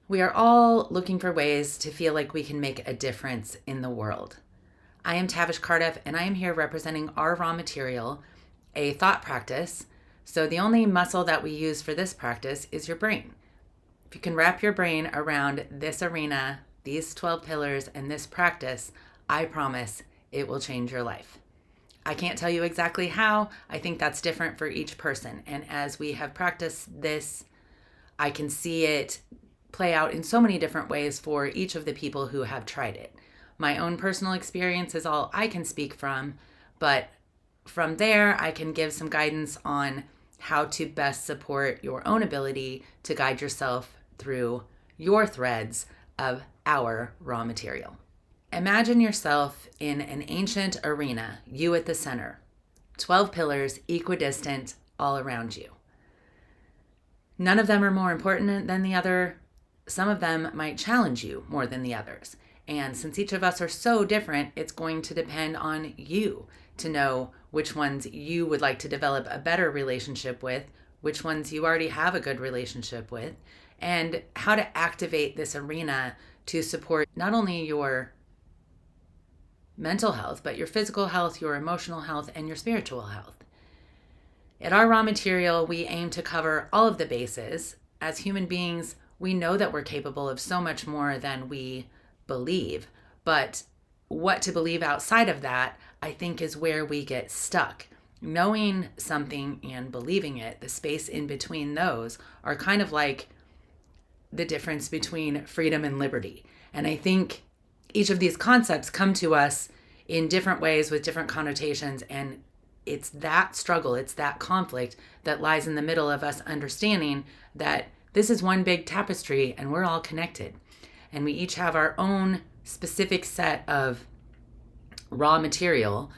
We are all looking for ways to feel like we can make a difference in the world. I am Tavish Cardiff, and I am here representing our raw material, a thought practice. So, the only muscle that we use for this practice is your brain. If you can wrap your brain around this arena, these 12 pillars, and this practice, I promise it will change your life. I can't tell you exactly how. I think that's different for each person. And as we have practiced this, I can see it play out in so many different ways for each of the people who have tried it. My own personal experience is all I can speak from, but from there, I can give some guidance on how to best support your own ability to guide yourself through your threads of our raw material. Imagine yourself in an ancient arena, you at the center, 12 pillars, equidistant, all around you. None of them are more important than the other. Some of them might challenge you more than the others. And since each of us are so different, it's going to depend on you to know which ones you would like to develop a better relationship with, which ones you already have a good relationship with, and how to activate this arena to support not only your mental health, but your physical health, your emotional health, and your spiritual health. At our raw material, we aim to cover all of the bases. As human beings, we know that we're capable of so much more than we believe, but what to believe outside of that, I think, is where we get stuck. Knowing something and believing it, the space in between those, are kind of like the difference between freedom and liberty. And I think each of these concepts come to us in different ways with different connotations, and it's that struggle, it's that conflict that lies in the middle of us understanding that this is one big tapestry and we're all connected. And we each have our own specific set of raw material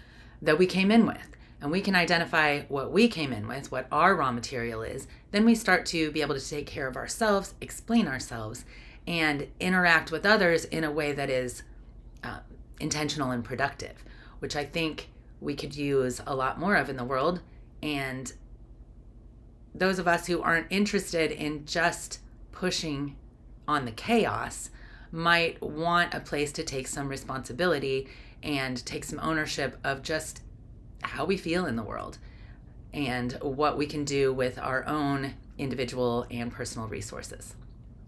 that we came in with. And we can identify what we came in with, what our raw material is. Then we start to be able to take care of ourselves, explain ourselves, and interact with others in a way that is intentional and productive, which I think we could use a lot more of in the world. And those of us who aren't interested in just pushing on the chaos might want a place to take some responsibility and take some ownership of just how we feel in the world and what we can do with our own individual and personal resources.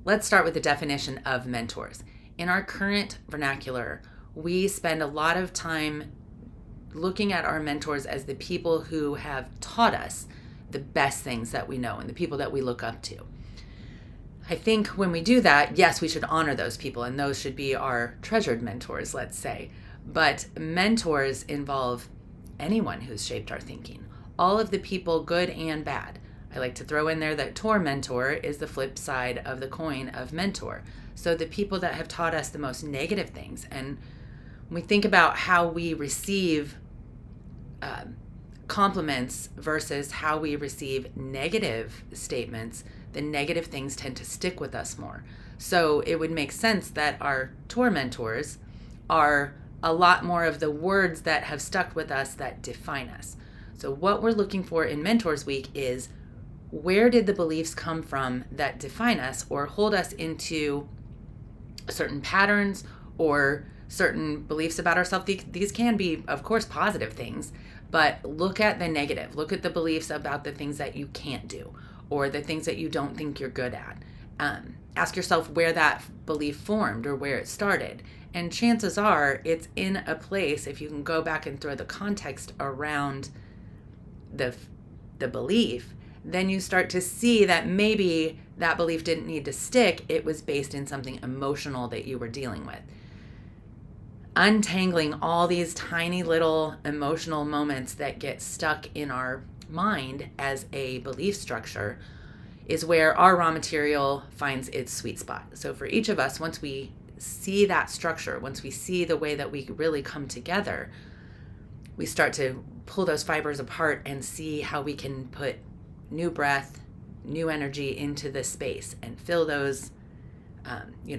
Let's start with the definition of mentors. In our current vernacular, we spend a lot of time looking at our mentors as the people who have taught us the best things that we know and the people that we look up to. I think when we do that, yes, we should honor those people, and those should be our treasured mentors, let's say. But mentors involve anyone who's shaped our thinking, all of the people, good and bad. I like to throw in there that tormentor is the flip side of the coin of mentor. So the people that have taught us the most negative things. And when we think about how we receive compliments versus how we receive negative statements, the negative things tend to stick with us more. So it would make sense that our tormentors are a lot more of the words that have stuck with us that define us. So what we're looking for in Mentors Week is, where did the beliefs come from that define us or hold us into certain patterns or certain beliefs about ourselves? These can be, of course, positive things, but look at the negative. Look at the beliefs about the things that you can't do or the things that you don't think you're good at. Ask yourself where that belief formed or where it started. And chances are it's in a place, if you can go back and throw the context around the belief, then you start to see that maybe that belief didn't need to stick. It was based in something emotional that you were dealing with. Untangling all these tiny little emotional moments that get stuck in our mind as a belief structure is where our raw material finds its sweet spot. So for each of us, once we see that structure, once we see the way that we really come together, we start to pull those fibers apart and see how we can put new breath, new energy into this space and fill those,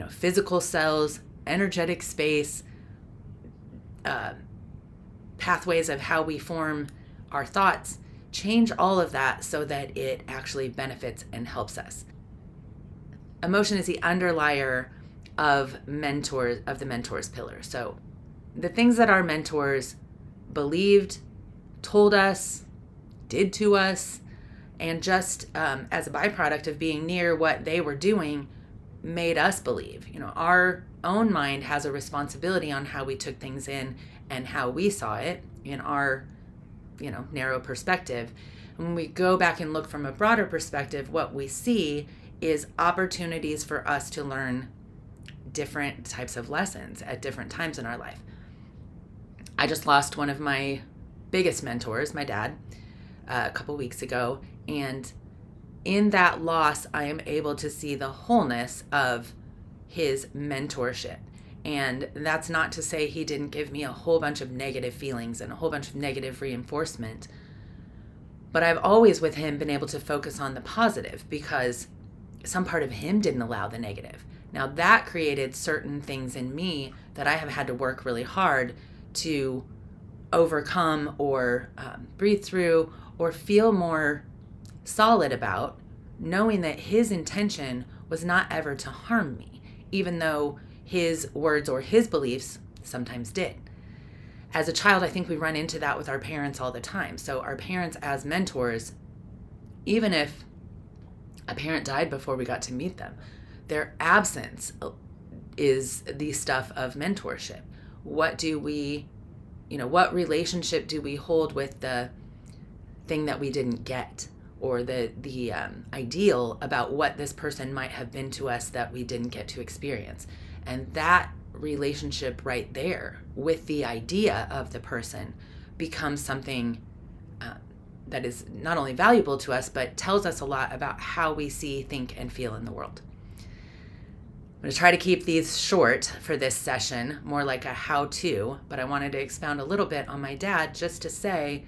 physical cells, energetic space, pathways of how we form our thoughts, change all of that so that it actually benefits and helps us. emotion is the underlier of the mentors pillar. So the things that our mentors believed, told us, did to us, and just as a byproduct of being near what they were doing, made us believe. Our own mind has a responsibility on how we took things in and how we saw it in our, narrow perspective. And when we go back and look from a broader perspective, what we see is opportunities for us to learn different types of lessons at different times in our life. I just lost one of my biggest mentors, my dad, a couple weeks ago. And in that loss, I am able to see the wholeness of his mentorship. And that's not to say he didn't give me a whole bunch of negative feelings and a whole bunch of negative reinforcement. But I've always with him been able to focus on the positive because some part of him didn't allow the negative. Now that created certain things in me that I have had to work really hard to overcome or breathe through or feel more solid about, knowing that his intention was not ever to harm me, even though his words or his beliefs sometimes did. As a child, I think we run into that with our parents all the time. So our parents as mentors, even if a parent died before we got to meet them, their absence is the stuff of mentorship. What relationship do we hold with the thing that we didn't get, or the ideal about what this person might have been to us that we didn't get to experience? And that relationship right there with the idea of the person becomes something that is not only valuable to us, but tells us a lot about how we see, think, and feel in the world. I'm going to try to keep these short for this session, more like a how-to, but I wanted to expound a little bit on my dad just to say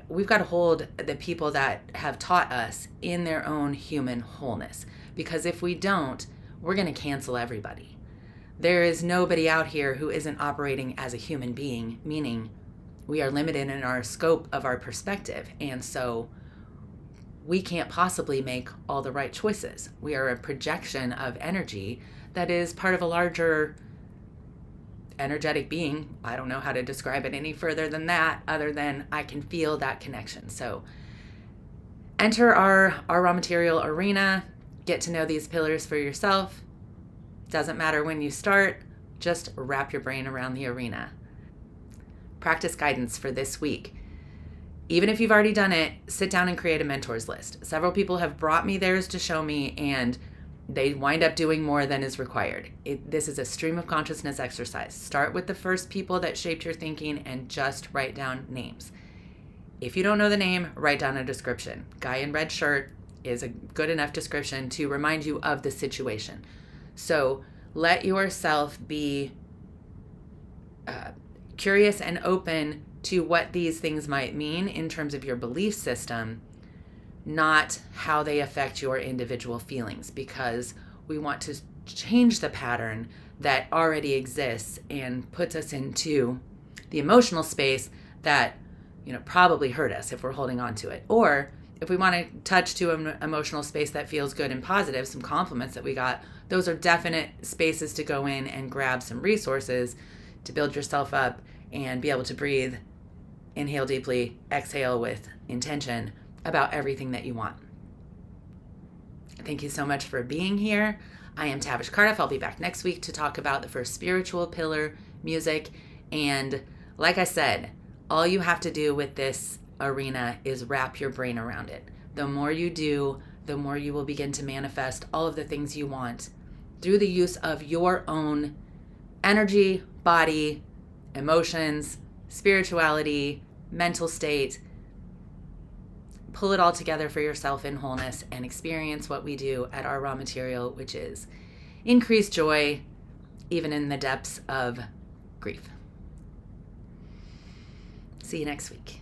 we've got to hold the people that have taught us in their own human wholeness, because if we don't, we're going to cancel everybody. There is nobody out here who isn't operating as a human being, meaning we are limited in our scope of our perspective. And so we can't possibly make all the right choices. We are a projection of energy that is part of a larger energetic being. I don't know how to describe it any further than that, other than I can feel that connection. So enter our raw material arena, get to know these pillars for yourself. Doesn't matter when you start, just wrap your brain around the arena. Practice guidance for this week. Even if you've already done it, sit down and create a mentors list. Several people have brought me theirs to show me, and they wind up doing more than is required. This is a stream of consciousness exercise. Start with the first people that shaped your thinking and just write down names. If you don't know the name, write down a description. Guy in red shirt is a good enough description to remind you of the situation. So let yourself be curious and open to what these things might mean in terms of your belief system, not how they affect your individual feelings, because we want to change the pattern that already exists and puts us into the emotional space that probably hurt us if we're holding on to it. Or if we want to touch to an emotional space that feels good and positive, some compliments that we got, those are definite spaces to go in and grab some resources to build yourself up and be able to breathe, inhale deeply, exhale with intention about everything that you want. Thank you so much for being here. I am Tavish Cardiff. I'll be back next week to talk about the first spiritual pillar, music. And like I said, all you have to do with this arena is wrap your brain around it. The more you do, the more you will begin to manifest all of the things you want through the use of your own energy, body, emotions, spirituality, mental state. Pull it all together for yourself in wholeness and experience what we do at our raw material, which is increase joy, even in the depths of grief. See you next week.